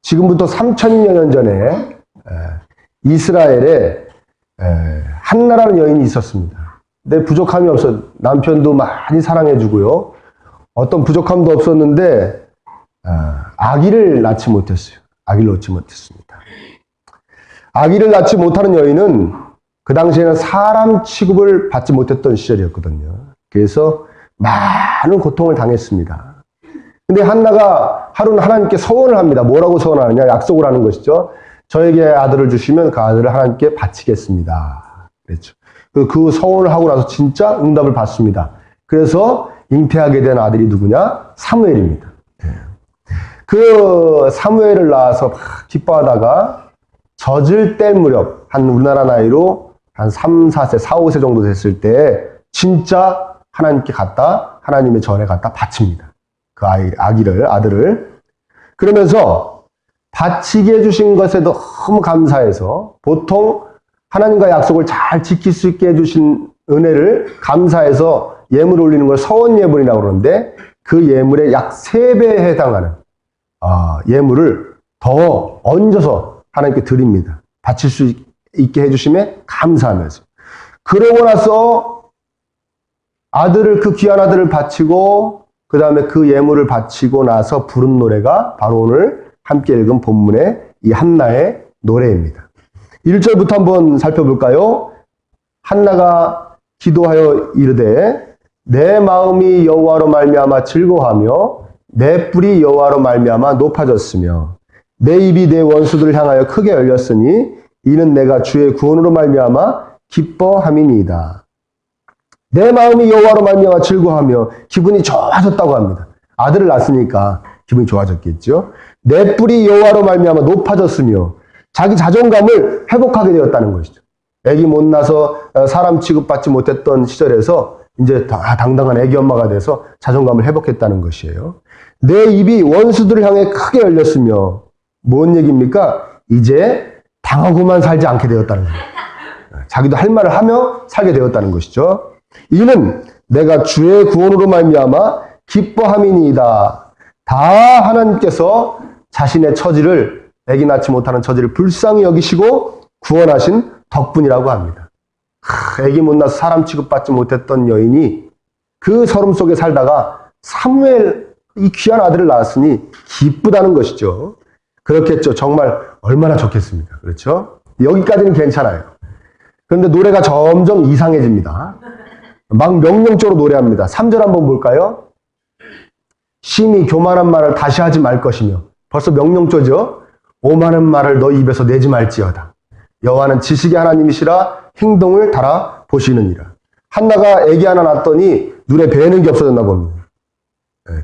지금부터 3000여 년 전에 이스라엘에 한나라는 여인이 있었습니다. 근데 부족함이 없어. 남편도 많이 사랑해주고요. 어떤 부족함도 없었는데 아기를 낳지 못했어요. 아기를 낳지 못했습니다. 아기를 낳지 못하는 여인은 그 당시에는 사람 취급을 받지 못했던 시절이었거든요. 그래서 많은 고통을 당했습니다. 근데 한나가 하루는 하나님께 서원을 합니다. 뭐라고 서원하느냐? 약속을 하는 것이죠. 저에게 아들을 주시면 그 아들을 하나님께 바치겠습니다. 그랬죠. 그 서원을 하고 나서 진짜 응답을 받습니다. 그래서 잉태하게 된 아들이 누구냐? 사무엘입니다. 그 사무엘을 낳아서 막 기뻐하다가 젖을 뗄 무렵, 한 우리나라 나이로 한 3, 4세, 4, 5세 정도 됐을 때 진짜 하나님께 갖다, 하나님의 전에 갖다 바칩니다. 그 아들을. 그러면서 바치게 해주신 것에 너무 감사해서 보통 하나님과 약속을 잘 지킬 수 있게 해주신 은혜를 감사해서 예물 올리는 걸 서원 예물이라고 그러는데 그 예물의 약 3배에 해당하는 예물을 더 얹어서 하나님께 드립니다. 바칠 수 있게 해주심에 감사하면서. 그러고 나서 그 귀한 아들을 바치고 그 다음에 그 예물을 바치고 나서 부른 노래가 바로 오늘 함께 읽은 본문의 이 한나의 노래입니다. 1절부터 한번 살펴볼까요? 한나가 기도하여 이르되 내 마음이 여호와로 말미암아 즐거워하며 내 뿔이 여호와로 말미암아 높아졌으며 내 입이 내 원수들을 향하여 크게 열렸으니 이는 내가 주의 구원으로 말미암아 기뻐함이니이다. 내 마음이 여호와로 말미암아 즐거워하며 기분이 좋아졌다고 합니다. 아들을 낳았으니까 기분이 좋아졌겠죠. 내 뿔이 여호와로 말미암아 높아졌으며 자기 자존감을 회복하게 되었다는 것이죠. 아기 못 낳아서 사람 취급받지 못했던 시절에서 이제 당당한 아기 엄마가 돼서 자존감을 회복했다는 것이에요. 내 입이 원수들을 향해 크게 열렸으며 뭔 얘기입니까? 이제 당하고만 살지 않게 되었다는 거예요. 자기도 할 말을 하며 살게 되었다는 것이죠. 이는 내가 주의 구원으로 말미암아 기뻐함이니이다. 다 하나님께서 자신의 처지를, 아기 낳지 못하는 처지를 불쌍히 여기시고 구원하신 덕분이라고 합니다. 아기 못 낳아서 사람 취급받지 못했던 여인이 그 서름 속에 살다가 사무엘, 이 귀한 아들을 낳았으니 기쁘다는 것이죠. 그렇겠죠. 정말 얼마나 좋겠습니까? 그렇죠? 여기까지는 괜찮아요. 그런데 노래가 점점 이상해집니다. 막 명령적으로 노래합니다. 3절 한번 볼까요? 심히 교만한 말을 다시 하지 말 것이며, 벌써 명령조죠. 오만한 말을 너 입에서 내지 말지어다. 여호와는 지식의 하나님이시라 행동을 달아 보시느니라. 한나가 아기 하나 낳았더니 눈에 뵈는 게 없어졌나 봅니다.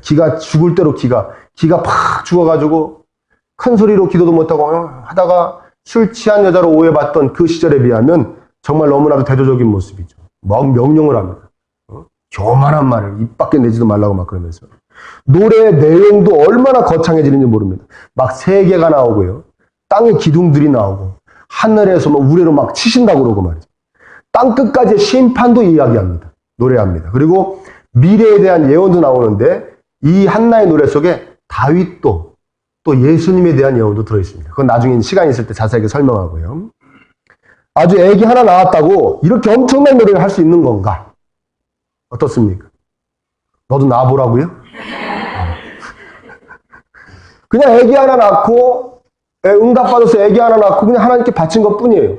기가 죽을 대로 기가 팍 죽어가지고 큰 소리로 기도도 못하고 하다가 술 취한 여자로 오해받던 그 시절에 비하면 정말 너무나도 대조적인 모습이죠. 막 명령을 합니다. 교만한 말을 입 밖에 내지도 말라고 막 그러면서. 노래의 내용도 얼마나 거창해지는지 모릅니다. 막 세계가 나오고요. 땅의 기둥들이 나오고 하늘에서 막 우레로 막 치신다고 그러고 말이죠. 땅 끝까지의 심판도 이야기합니다. 노래합니다. 그리고 미래에 대한 예언도 나오는데 이 한나의 노래 속에 다윗도 또 예수님에 대한 예언도 들어있습니다. 그건 나중에 시간이 있을 때 자세하게 설명하고요. 아주 애기 하나 낳았다고 이렇게 엄청난 노래를 할 수 있는 건가? 어떻습니까? 너도 낳아보라고요? 그냥 애기 하나 낳고 응답받아서 애기 하나 낳고 그냥 하나님께 바친 것 뿐이에요.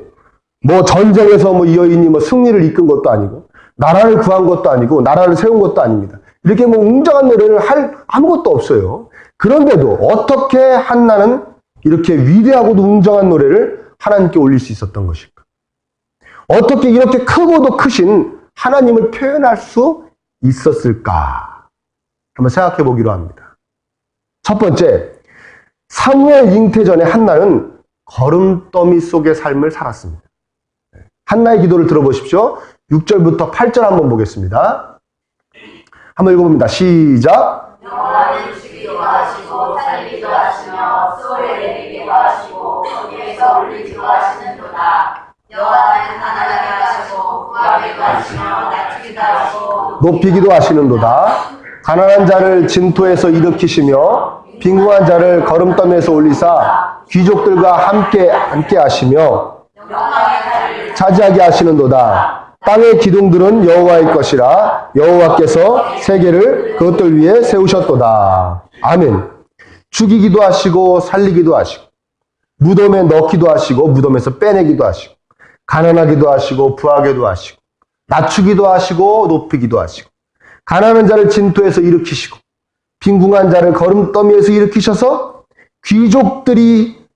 뭐 전쟁에서 뭐 이 여인이 뭐 승리를 이끈 것도 아니고 나라를 구한 것도 아니고 나라를 세운 것도 아닙니다. 이렇게 뭐 웅장한 노래를 할 아무것도 없어요. 그런데도 어떻게 한나는 이렇게 위대하고도 웅장한 노래를 하나님께 올릴 수 있었던 것일까? 어떻게 이렇게 크고도 크신 하나님을 표현할 수 있었을까? 한번 생각해 보기로 합니다. 첫 번째, 사무엘 잉태 전에 한나는 거름더미 속의 삶을 살았습니다. 한나의 기도를 들어보십시오. 6절부터 8절 한번 보겠습니다. 한번 읽어봅니다. 시작. 여호와는 주기도 하시고 살기도 하시며 소를 내리기도 하시고 거기에서 올리기도 하시는도다. 여호와는 가난하게 하시고 부하게도 하시며 낮추기도 하시고 높이기도 하시는도다. 가난한 자를 진토에서 일으키시며 빈궁한 자를 거름더미에서 올리사 귀족들과 함께 앉게 하시며 영광의 자리를 차지하게 하시는도다. 땅의 기둥들은 여호와의 것이라 여호와께서 세계를 그것들 위에 세우셨도다. 아멘. 죽이기도 하시고 살리기도 하시고 무덤에 넣기도 하시고 무덤에서 빼내기도 하시고 가난하기도 하시고 부하게도 하시고 낮추기도 하시고 높이기도 하시고 가난한 자를 진토에서 일으키시고 빈궁한 자를 거름더미에서 일으키셔서 귀족들이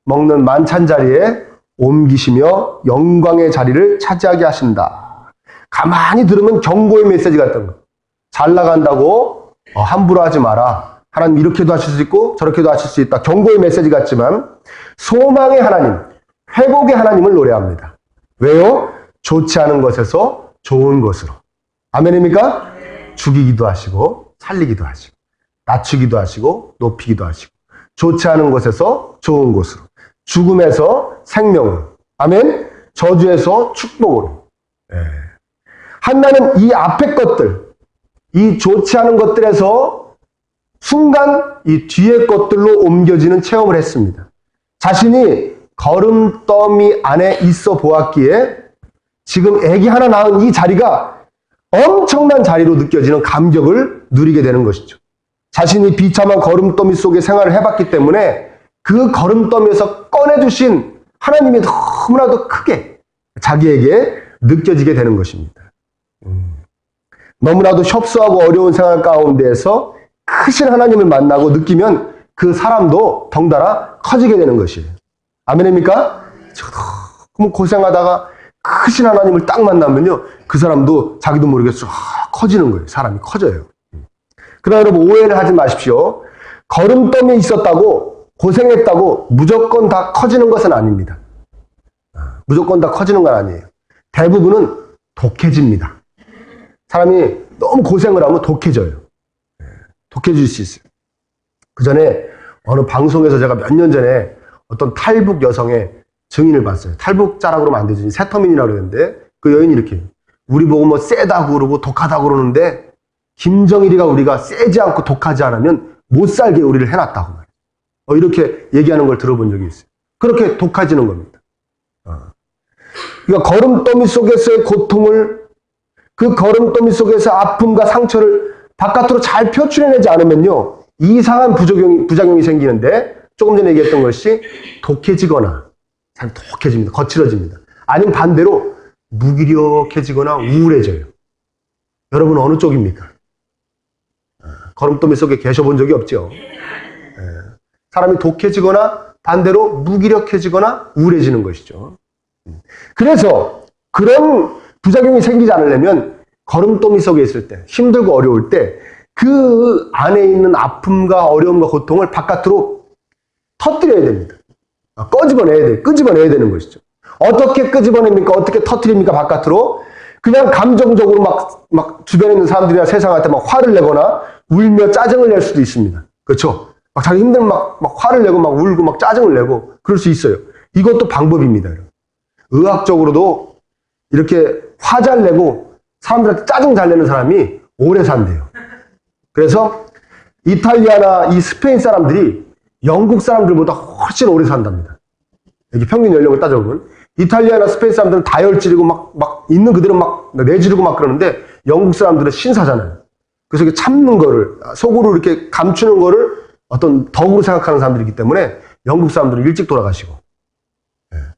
먹는 만찬 자리에 옮기시며 영광의 자리를 차지하게 하신다. 가만히 들으면 경고의 메시지 같은 거. 잘 나간다고 함부로 하지 마라. 하나님 이렇게도 하실 수 있고 저렇게도 하실 수 있다. 경고의 메시지 같지만 소망의 하나님, 회복의 하나님을 노래합니다. 왜요? 좋지 않은 것에서 좋은 것으로. 아멘입니까? 죽이기도 하시고 살리기도 하시고 낮추기도 하시고 높이기도 하시고 좋지 않은 것에서 좋은 곳으로. 죽음에서 생명으로. 아멘. 저주에서 축복으로. 한나는 이 앞의 것들, 이 좋지 않은 것들에서 순간 이 뒤의 것들로 옮겨지는 체험을 했습니다. 자신이 거름더미 안에 있어 보았기에 지금 아기 하나 낳은 이 자리가 엄청난 자리로 느껴지는 감격을 누리게 되는 것이죠. 자신이 비참한 거름더미 속에 생활을 해봤기 때문에 그 거름더미에서 꺼내주신 하나님이 너무나도 크게 자기에게 느껴지게 되는 것입니다. 너무나도 협소하고 어려운 생활 가운데에서 크신 하나님을 만나고 느끼면 그 사람도 덩달아 커지게 되는 것이에요. 아멘입니까? 너무 고생하다가 크신 하나님을 딱 만나면요, 그 사람도 자기도 모르게 쫙 커지는 거예요. 사람이 커져요. 그러나 여러분 오해를 하지 마십시오. 거름더미에 있었다고 고생했다고 무조건 다 커지는 것은 아닙니다. 무조건 다 커지는 건 아니에요. 대부분은 독해집니다. 사람이 너무 고생을 하면 독해져요. 독해질 수 있어요. 그 전에 어느 방송에서 제가 몇 년 전에 어떤 탈북 여성의 증인을 봤어요. 탈북자라고 그러면 안 되지. 새터민이라고 그러는데 그 여인이 이렇게 우리 보고 뭐 세다고 그러고 독하다고 그러는데 김정일이가 우리가 세지 않고 독하지 않으면 못 살게 우리를 해놨다고 말이에요. 이렇게 얘기하는 걸 들어본 적이 있어요. 그렇게 독해지는 겁니다. 그러니까 거름더미 속에서의 고통을, 그 거름더미 속에서 아픔과 상처를 바깥으로 잘 표출해내지 않으면요, 이상한 부작용이 생기는데, 조금 전에 얘기했던 것이 독해지거나 잘 독해집니다. 거칠어집니다. 아니면 반대로 무기력해지거나 우울해져요. 여러분 어느 쪽입니까? 거름더미 속에 계셔본 적이 없죠? 사람이 독해지거나 반대로 무기력해지거나 우울해지는 것이죠. 그래서 그런 부작용이 생기지 않으려면 거름더미 속에 있을 때, 힘들고 어려울 때 그 안에 있는 아픔과 어려움과 고통을 바깥으로 터뜨려야 됩니다. 끄집어내야 되는 것이죠. 어떻게 끄집어냅니까? 어떻게 터뜨립니까? 바깥으로? 그냥 감정적으로 막 주변에 있는 사람들이나 세상한테 막 화를 내거나 울며 짜증을 낼 수도 있습니다. 그렇죠? 막 자기 힘들면 막 화를 내고 막 울고 막 짜증을 내고 그럴 수 있어요. 이것도 방법입니다. 의학적으로도 이렇게 화 잘 내고 사람들한테 짜증 잘 내는 사람이 오래 산대요. 그래서 이탈리아나 이 스페인 사람들이 영국 사람들보다 훨씬 오래 산답니다. 이렇게 평균 연령을 따져보면 이탈리아나 스페인 사람들은 다혈질이고 막 있는 그대로 막 내지르고 막 그러는데 영국 사람들은 신사잖아요. 그래서 이렇게 참는 거를 속으로 이렇게 감추는 거를 어떤 덕으로 생각하는 사람들이기 때문에 영국 사람들은 일찍 돌아가시고,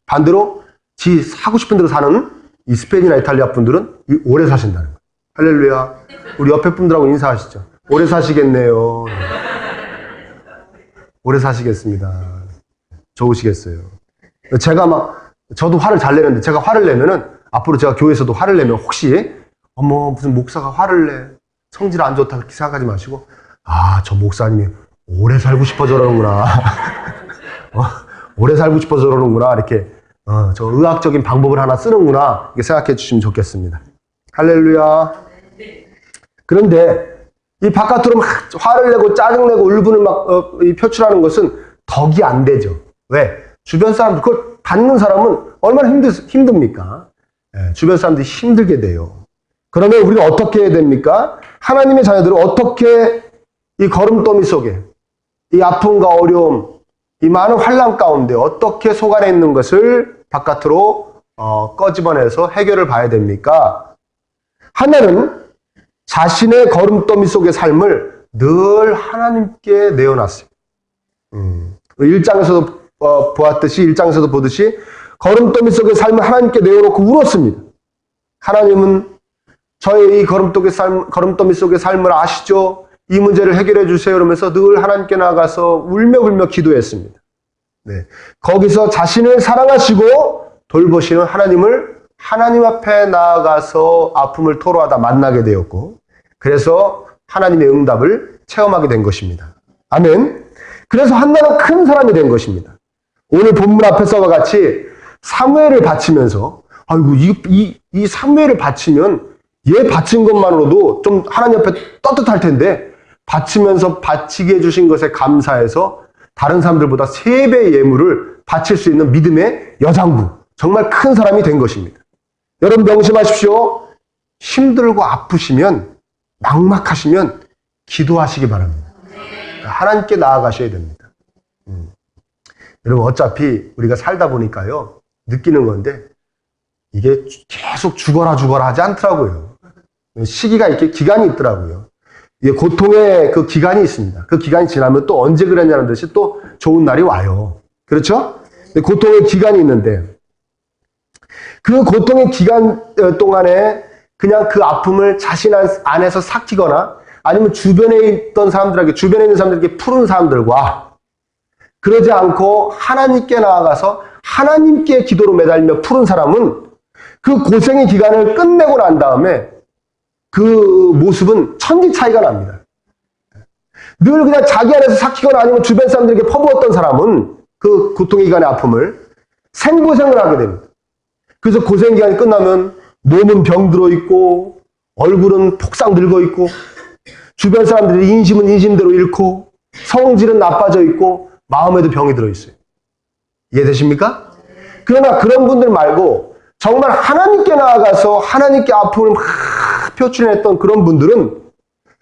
반대로 지 사고 싶은 대로 사는 이 스페인이나 이탈리아 분들은 오래 사신다는 거예요. 할렐루야. 우리 옆에 분들하고 인사하시죠. 오래 사시겠네요. 오래 사시겠습니다. 좋으시겠어요. 저도 화를 잘 내는데 제가 화를 내면은 앞으로 제가 교회에서도 화를 내면 혹시 무슨 목사가 화를 내 성질 안 좋다 그렇게 생각하지 마시고, 저 목사님이 오래 살고 싶어서 그러는구나. 오래 살고 싶어서 그러는구나. 이렇게 저 의학적인 방법을 하나 쓰는구나. 이렇게 생각해 주시면 좋겠습니다. 할렐루야. 그런데 이 바깥으로 막 화를 내고 짜증내고 울분을 막 표출하는 것은 덕이 안 되죠. 왜? 주변 사람들, 그걸 받는 사람은 얼마나 힘듭니까? 주변 사람들이 힘들게 돼요. 그러면 우리가 어떻게 해야 됩니까? 하나님의 자녀들은 어떻게 이 거름더미 속에, 이 아픔과 어려움, 이 많은 환난 가운데 어떻게 속안에 있는 것을 바깥으로 꺼집어내서 해결을 봐야 됩니까? 하나는 자신의 걸음더미 속의 삶을 늘 하나님께 내어놨어요. 1장에서도 보았듯이 1장에서도 보듯이 걸음더미 속의 삶을 하나님께 내어놓고 울었습니다. 하나님은 저의 이 걸음더미 속의 삶을 아시죠? 이 문제를 해결해 주세요. 이러면서 늘 하나님께 나가서 울며 기도했습니다. 네. 거기서 자신을 사랑하시고 돌보시는 하나님을 하나님 앞에 나아가서 아픔을 토로하다 만나게 되었고, 그래서 하나님의 응답을 체험하게 된 것입니다. 아멘. 그래서 한나는 큰 사람이 된 것입니다. 오늘 본문 앞에서와 같이 사무엘을 바치면서, 아이고, 이 사무엘을 바치면 얘 바친 것만으로도 좀 하나님 앞에 떳떳할 텐데, 바치면서 바치게 해주신 것에 감사해서 다른 사람들보다 3배의 예물을 바칠 수 있는 믿음의 여장부, 정말 큰 사람이 된 것입니다. 여러분 명심하십시오. 힘들고 아프시면, 막막하시면 기도하시기 바랍니다. 하나님께 나아가셔야 됩니다. 여러분 어차피 우리가 살다 보니까요, 느끼는 건데 이게 계속 죽어라 하지 않더라고요. 시기가 이렇게 기간이 있더라고요. 이게 고통의 그 기간이 있습니다. 그 기간이 지나면 또 언제 그랬냐는 듯이 또 좋은 날이 와요. 그렇죠? 고통의 기간이 있는데 그 고통의 기간 동안에 그냥 그 아픔을 자신 안에서 삭히거나 아니면 주변에 있는 사람들에게 푸른 사람들과 그러지 않고 하나님께 나아가서 하나님께 기도로 매달리며 푸른 사람은 그 고생의 기간을 끝내고 난 다음에 그 모습은 천지 차이가 납니다. 늘 그냥 자기 안에서 삭히거나 아니면 주변 사람들에게 퍼부었던 사람은 그 고통의 기간의 아픔을 생고생을 하게 됩니다. 그래서 고생 기간이 끝나면 몸은 병들어 있고 얼굴은 폭삭 늙어 있고 주변 사람들이 인심은 인심대로 잃고 성질은 나빠져 있고 마음에도 병이 들어 있어요. 이해되십니까? 그러나 그런 분들 말고 정말 하나님께 나아가서 하나님께 아픔을 막 표출했던 그런 분들은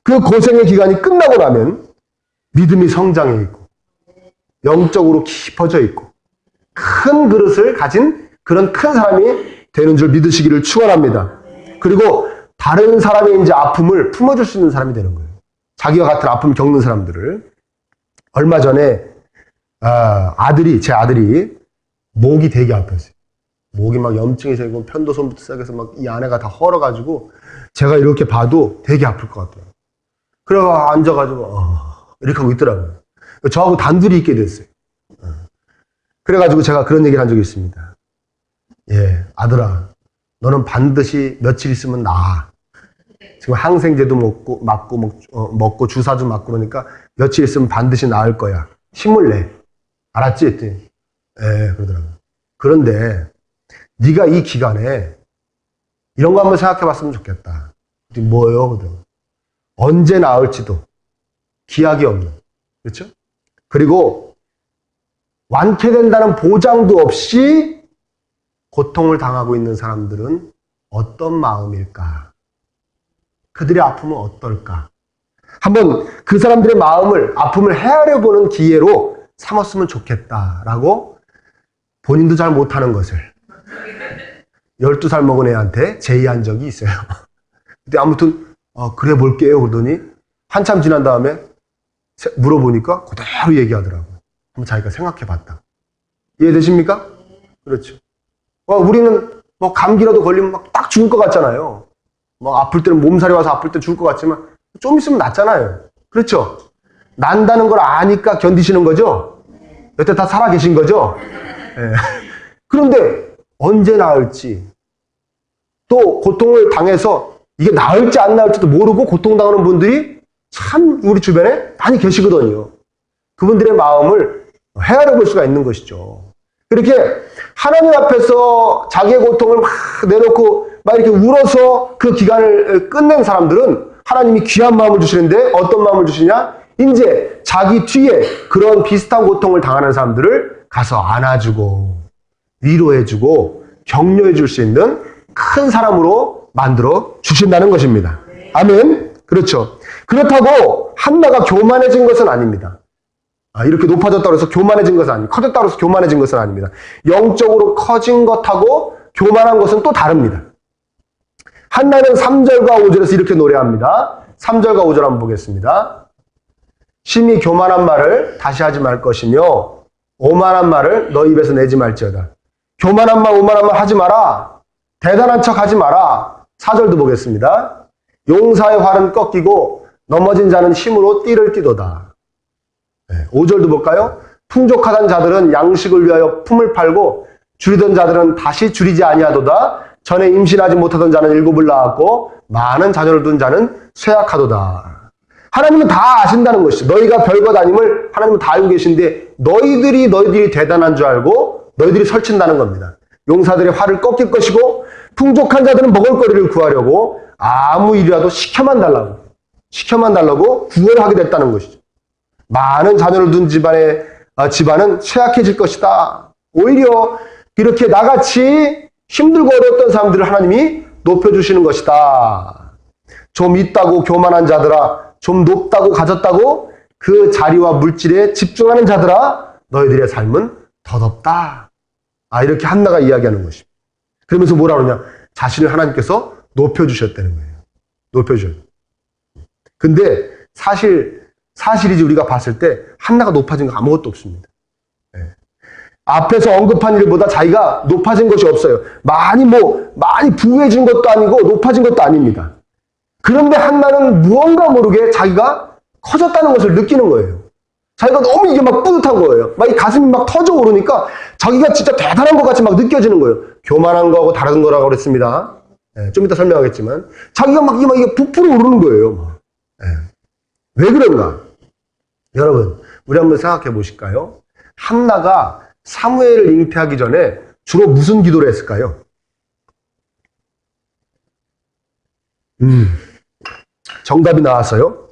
그 고생의 기간이 끝나고 나면 믿음이 성장해 있고 영적으로 깊어져 있고 큰 그릇을 가진 그런 큰 사람이 되는 줄 믿으시기를 축원합니다. 그리고 다른 사람의 이제 아픔을 품어줄 수 있는 사람이 되는 거예요. 자기와 같은 아픔을 겪는 사람들을. 얼마 전에 제 아들이 목이 되게 아팠어요. 목이 막 염증이 생기고 편도선부터 시작해서 막 이 안에가 다 헐어가지고 제가 이렇게 봐도 되게 아플 것 같아요. 그래서 앉아가지고 이렇게 하고 있더라고요. 저하고 단둘이 있게 됐어요. 그래가지고 제가 그런 얘기를 한 적이 있습니다. 예, 아들아, 너는 반드시 며칠 있으면 나아. 지금 항생제도 먹고 주사도 맞고 그러니까 며칠 있으면 반드시 나을 거야. 힘을 내. 알았지? 했더니 예, 그러더라고요. 그런데 네가 이 기간에 이런 거 한번 생각해 봤으면 좋겠다. 뭐예요? 그러더라고요. 언제 나을지도 기약이 없는. 그렇죠? 그리고 완쾌된다는 보장도 없이 고통을 당하고 있는 사람들은 어떤 마음일까? 그들의 아픔은 어떨까? 한번 그 사람들의 아픔을 헤아려 보는 기회로 삼았으면 좋겠다라고 본인도 잘 못하는 것을 12살 먹은 애한테 제의한 적이 있어요. 근데 아무튼 그래 볼게요 그러더니 한참 지난 다음에 물어보니까 그대로 얘기하더라고요. 한번 자기가 생각해 봤다. 이해되십니까? 그렇죠. 우리는 뭐 감기라도 걸리면 막 딱 죽을 것 같잖아요. 뭐 아플 때는 몸살이 와서 아플 때 죽을 것 같지만 좀 있으면 낫잖아요. 그렇죠? 난다는 걸 아니까 견디시는 거죠? 여태 다 살아 계신 거죠? 예. 그런데 언제 나을지 또 고통을 당해서 이게 나을지 안 나을지도 모르고 고통당하는 분들이 참 우리 주변에 많이 계시거든요. 그분들의 마음을 헤아려 볼 수가 있는 것이죠. 그렇게 하나님 앞에서 자기의 고통을 막 내놓고 막 이렇게 울어서 그 기간을 끝낸 사람들은 하나님이 귀한 마음을 주시는데 어떤 마음을 주시냐? 이제 자기 뒤에 그런 비슷한 고통을 당하는 사람들을 가서 안아주고 위로해주고 격려해줄 수 있는 큰 사람으로 만들어 주신다는 것입니다. 아멘. 그렇죠. 그렇다고 한나가 교만해진 것은 아닙니다. 이렇게 높아졌다고 해서 교만해진 것은 아닙니다. 커졌다고 해서 교만해진 것은 아닙니다. 영적으로 커진 것하고 교만한 것은 또 다릅니다. 한나는 3절과 5절에서 이렇게 노래합니다. 3절과 5절 한번 보겠습니다. 심히 교만한 말을 다시 하지 말 것이며 오만한 말을 너 입에서 내지 말지어다. 교만한 말, 오만한 말 하지 마라. 대단한 척 하지 마라. 4절도 보겠습니다. 용사의 활은 꺾이고 넘어진 자는 힘으로 띠를 띠도다. 5절도 볼까요? 풍족하던 자들은 양식을 위하여 품을 팔고 줄이던 자들은 다시 줄이지 아니하도다. 전에 임신하지 못하던 자는 일곱을 낳았고 많은 자녀를 둔 자는 쇠약하도다. 하나님은 다 아신다는 것이죠. 너희가 별것 아님을 하나님은 다 알고 계신데 너희들이 대단한 줄 알고 너희들이 설친다는 겁니다. 용사들의 활을 꺾일 것이고 풍족한 자들은 먹을 거리를 구하려고 아무 일이라도 시켜만 달라고 구원을 하게 됐다는 것이죠. 많은 자녀를 둔 집안은 쇠약해질 것이다. 오히려 이렇게 나같이 힘들고 어려웠던 사람들을 하나님이 높여주시는 것이다. 좀 있다고 교만한 자들아, 좀 높다고 가졌다고 그 자리와 물질에 집중하는 자들아, 너희들의 삶은 덧없다. 이렇게 한나가 이야기하는 것입니다. 그러면서 뭐라 그러냐? 자신을 하나님께서 높여주셨다는 거예요. 높여주셨다. 근데 사실이지 우리가 봤을 때 한나가 높아진 거 아무것도 없습니다. 앞에서 언급한 일보다 자기가 높아진 것이 없어요. 많이 부유해진 것도 아니고 높아진 것도 아닙니다. 그런데 한나는 무언가 모르게 자기가 커졌다는 것을 느끼는 거예요. 자기가 너무 이게 막 뿌듯한 거예요. 막 이 가슴이 막 터져 오르니까 자기가 진짜 대단한 것 같이 막 느껴지는 거예요. 교만한 거하고 다른 거라고 그랬습니다. 좀 이따 설명하겠지만 자기가 막 이게 부풀어 오르는 거예요. 왜 그런가? 여러분, 우리 한번 생각해 보실까요? 한나가 사무엘을 잉태하기 전에 주로 무슨 기도를 했을까요? 정답이 나왔어요.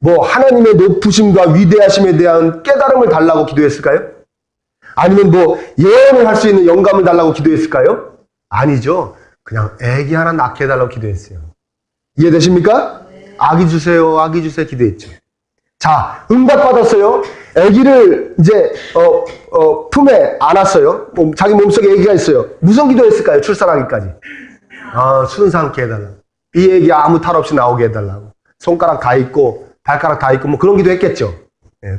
하나님의 높으심과 위대하심에 대한 깨달음을 달라고 기도했을까요? 아니면 예언을 할 수 있는 영감을 달라고 기도했을까요? 아니죠. 그냥 아기 하나 낳게 해달라고 기도했어요. 이해되십니까? 아기 주세요, 아기 주세요 기도했죠. 자, 응답받았어요. 아기를 이제 품에 안았어요. 자기 몸속에 아기가 있어요. 무슨 기도했을까요? 출산하기까지. 순산케 해달라고. 이 아기 아무 탈 없이 나오게 해달라고. 손가락 다 있고 발가락 다 있고 그런 기도 했겠죠.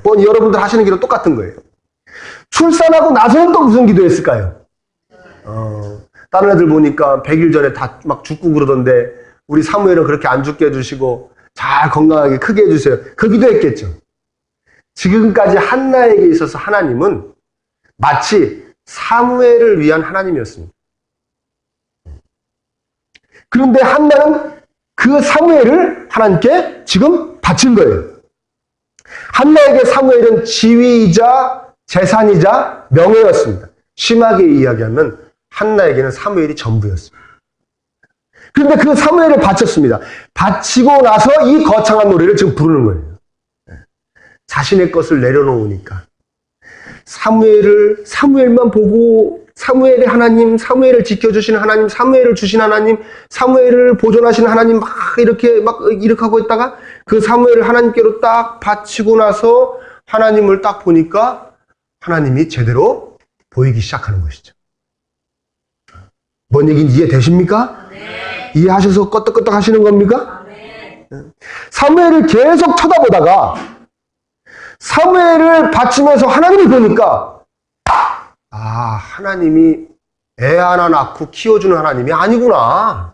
뻔히 여러분들 하시는 기도 똑같은 거예요. 출산하고 나서는 또 무슨 기도했을까요? 다른 애들 보니까 100일 전에 다 막 죽고 그러던데 우리 사무엘은 그렇게 안 죽게 해주시고 잘 건강하게 크게 해주세요. 그 기도했겠죠. 지금까지 한나에게 있어서 하나님은 마치 사무엘을 위한 하나님이었습니다. 그런데 한나는 그 사무엘을 하나님께 지금 바친 거예요. 한나에게 사무엘은 지위이자 재산이자 명예였습니다. 심하게 이야기하면 한나에게는 사무엘이 전부였습니다. 그런데 그 사무엘을 바쳤습니다. 바치고 나서 이 거창한 노래를 지금 부르는 거예요. 자신의 것을 내려놓으니까. 사무엘만 보고 사무엘의 하나님, 사무엘을 지켜주시는 하나님, 사무엘을 주신 하나님, 사무엘을 보존하시는 하나님 이렇게 하고 있다가 그 사무엘을 하나님께로 딱 바치고 나서 하나님을 딱 보니까 하나님이 제대로 보이기 시작하는 것이죠. 뭔 얘기인지 이해되십니까? 네. 이해하셔서 끄떡끄떡 하시는 겁니까? 네. 사무엘을 계속 쳐다보다가 사무엘을 바치면서 하나님을 보니까 하나님이 애 하나 낳고 키워주는 하나님이 아니구나.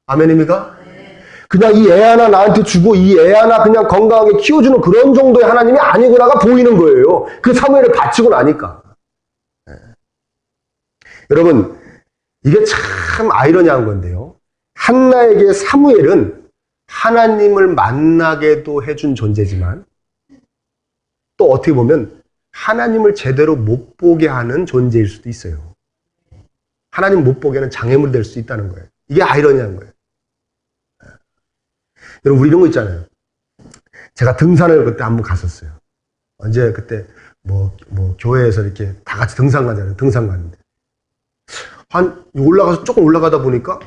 아멘입니까? 네. 그냥 이 애 하나 나한테 주고 이 애 하나 그냥 건강하게 키워주는 그런 정도의 하나님이 아니구나가 보이는 거예요. 그 사무엘을 바치고 나니까. 네. 여러분, 이게 참 아이러니한 건데요. 한나에게 사무엘은 하나님을 만나게도 해준 존재지만 또 어떻게 보면 하나님을 제대로 못 보게 하는 존재일 수도 있어요. 하나님 못 보게 하는 장애물이 될 수 있다는 거예요. 이게 아이러니한 거예요. 여러분, 우리 이런 거 있잖아요. 제가 등산을 그때 한번 갔었어요. 언제 그때 교회에서 이렇게 다 같이 등산 가잖아요. 등산 가는데. 조금 올라가다 보니까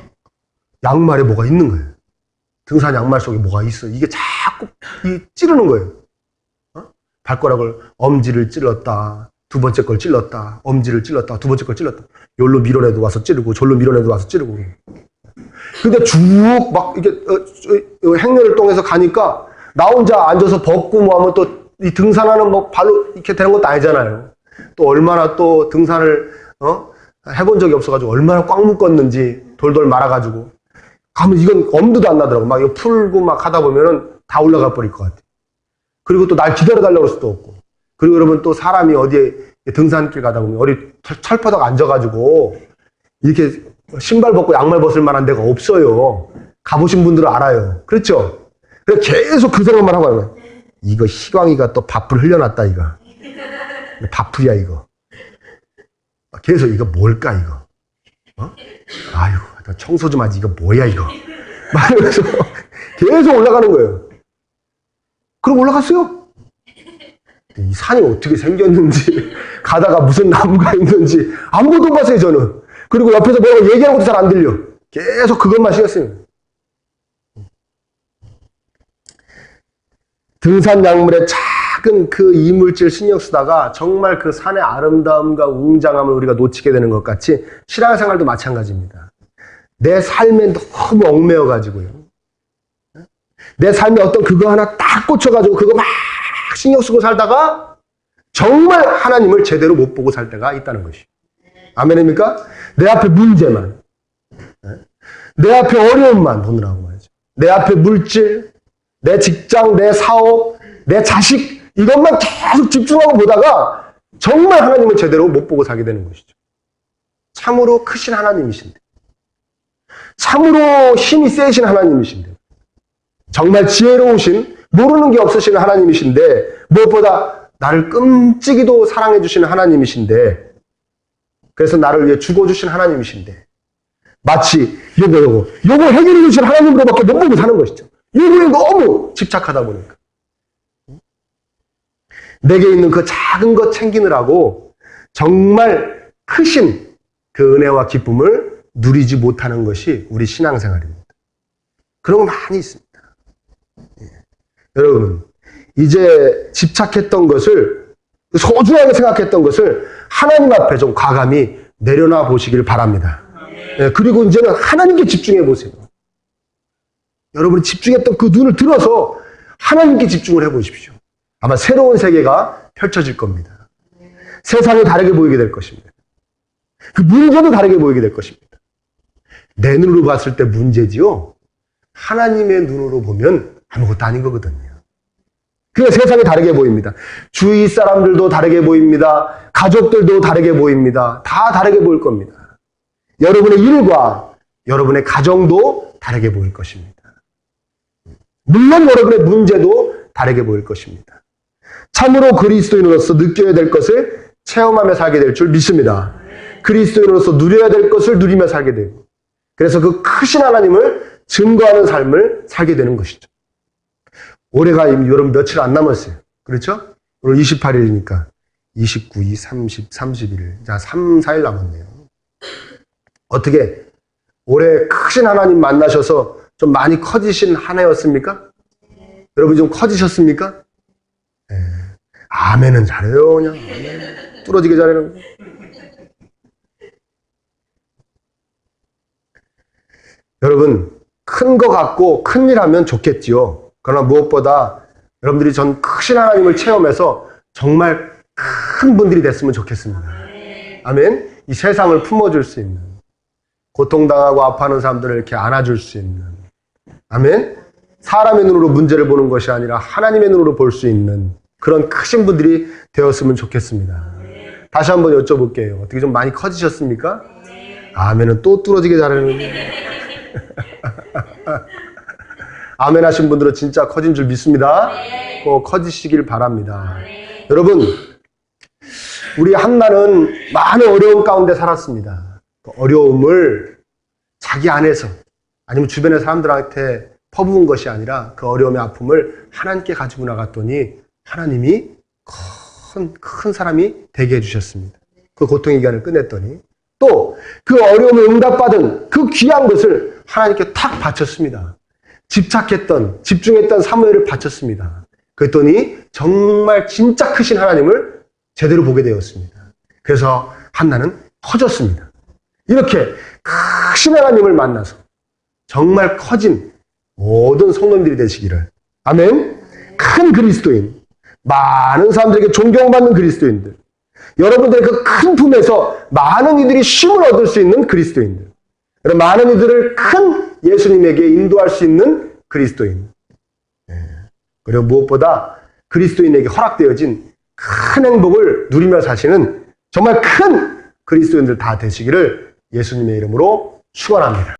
양말에 뭐가 있는 거예요. 등산 양말 속에 뭐가 있어. 이게 자꾸 찌르는 거예요. 발가락을 엄지를 찔렀다. 두 번째 걸 찔렀다. 엄지를 찔렀다. 두 번째 걸 찔렀다. 여기로 밀어내도 와서 찌르고 절로 밀어내도 와서 찌르고. 근데 쭉 막 이게 행렬을 통해서 가니까 나 혼자 앉아서 벗고 뭐 하면 또 이 등산하는 뭐 발로 이렇게 되는 것도 아니잖아요. 또 얼마나 또 등산을 해본 적이 없어가지고 얼마나 꽉 묶었는지 돌돌 말아가지고 가면 이건 엄두도 안 나더라고. 막 이거 풀고 막 하다 보면은 다 올라가 버릴 것 같아. 그리고 또 날 기다려달라고 할 수도 없고. 그리고 여러분 또 사람이 어디에 등산길 가다 보면 어디 철퍼덕 앉아가지고 이렇게 신발 벗고 양말 벗을 만한 데가 없어요. 가보신 분들은 알아요. 그렇죠? 그래서 계속 그 생각만 하고 가요. 이거 희광이가 또 밥풀 흘려놨다 이거. 밥풀이야 이거. 계속 이거 뭘까 이거. 아유 청소 좀 하지 이거 뭐야 이거. 막 이러면서 계속 올라가는 거예요. 그럼 올라갔어요. 이 산이 어떻게 생겼는지 가다가 무슨 나무가 있는지 아무것도 못 봤어요 저는. 그리고 옆에서 뭐라고 얘기하는 것도 잘 안 들려. 계속 그것만 신경 쓰는. 등산 약물의 작은 그 이물질 신경 쓰다가 정말 그 산의 아름다움과 웅장함을 우리가 놓치게 되는 것 같이 신앙생활도 마찬가지입니다. 내 삶에 너무 얽매여가지고요. 내 삶에 어떤 그거 하나 딱 꽂혀가지고 그거 막 신경 쓰고 살다가 정말 하나님을 제대로 못 보고 살 때가 있다는 것이에요. 아멘입니까? 내 앞에 문제만, 내 앞에 어려움만 보느라고 말이죠. 내 앞에 물질, 내 직장, 내 사업, 내 자식 이것만 계속 집중하고 보다가 정말 하나님을 제대로 못 보고 살게 되는 것이죠. 참으로 크신 하나님이신데, 참으로 힘이 세신 하나님이신데, 정말 지혜로우신 모르는 게 없으신 하나님이신데 무엇보다 나를 끔찍이도 사랑해 주시는 하나님이신데 그래서 나를 위해 죽어주신 하나님이신데 마치 요거 해결해 주신 하나님으로밖에 못 보고 사는 것이죠. 요거에 너무 집착하다 보니까 내게 있는 그 작은 것 챙기느라고 정말 크신 그 은혜와 기쁨을 누리지 못하는 것이 우리 신앙생활입니다. 그런 거 많이 있습니다. 여러분, 이제 집착했던 것을, 소중하게 생각했던 것을 하나님 앞에 좀 과감히 내려놔 보시길 바랍니다. 그리고 이제는 하나님께 집중해 보세요. 여러분이 집중했던 그 눈을 들어서 하나님께 집중을 해 보십시오. 아마 새로운 세계가 펼쳐질 겁니다. 세상이 다르게 보이게 될 것입니다. 그 문제도 다르게 보이게 될 것입니다. 내 눈으로 봤을 때 문제지요. 하나님의 눈으로 보면 아무것도 아닌 거거든요. 그래서 세상이 다르게 보입니다. 주위 사람들도 다르게 보입니다. 가족들도 다르게 보입니다. 다 다르게 보일 겁니다. 여러분의 일과 여러분의 가정도 다르게 보일 것입니다. 물론 여러분의 문제도 다르게 보일 것입니다. 참으로 그리스도인으로서 느껴야 될 것을 체험하며 살게 될 줄 믿습니다. 그리스도인으로서 누려야 될 것을 누리며 살게 되고 그래서 그 크신 하나님을 증거하는 삶을 살게 되는 것이죠. 올해가 여러분 며칠 안 남았어요. 그렇죠? 오늘 28일이니까 29, 2, 30, 31일. 자, 3, 4일 남았네요. 어떻게 올해 크신 하나님 만나셔서 좀 많이 커지신 한 해였습니까? 여러분 좀 커지셨습니까? 네. 아멘은 잘해요. 그냥 아멘. 뚫어지게 잘해요. 여러분 큰 거 같고 큰 일 하면 좋겠지요. 그러나 무엇보다 여러분들이 전 크신 하나님을 체험해서 정말 큰 분들이 됐으면 좋겠습니다. 아멘. 이 세상을 품어줄 수 있는, 고통당하고 아파하는 사람들을 이렇게 안아줄 수 있는, 아멘. 사람의 눈으로 문제를 보는 것이 아니라 하나님의 눈으로 볼 수 있는 그런 크신 분들이 되었으면 좋겠습니다. 다시 한번 여쭤볼게요. 어떻게 좀 많이 커지셨습니까? 아멘은 또 뚫어지게 잘하는데. 아멘 하신 분들은 진짜 커진 줄 믿습니다. 꼭 커지시길 바랍니다. 여러분, 우리 한나는 많은 어려움 가운데 살았습니다. 그 어려움을 자기 안에서 아니면 주변의 사람들한테 퍼부은 것이 아니라 그 어려움의 아픔을 하나님께 가지고 나갔더니 하나님이 큰 사람이 되게 해주셨습니다. 그 고통의 기간을 끝냈더니 또 그 어려움을 응답받은 그 귀한 것을 하나님께 탁 바쳤습니다. 집착했던, 집중했던 사무엘을 바쳤습니다. 그랬더니 정말 진짜 크신 하나님을 제대로 보게 되었습니다. 그래서 한나는 커졌습니다. 이렇게 크신 하나님을 만나서 정말 커진 모든 성도님들이 되시기를. 아멘. 큰 그리스도인, 많은 사람들에게 존경받는 그리스도인들, 여러분들의 그 큰 품에서 많은 이들이 쉼을 얻을 수 있는 그리스도인들, 많은 이들을 큰 예수님에게 인도할 수 있는 그리스도인, 그리고 무엇보다 그리스도인에게 허락되어진 큰 행복을 누리며 사시는 정말 큰 그리스도인들 다 되시기를 예수님의 이름으로 축원합니다.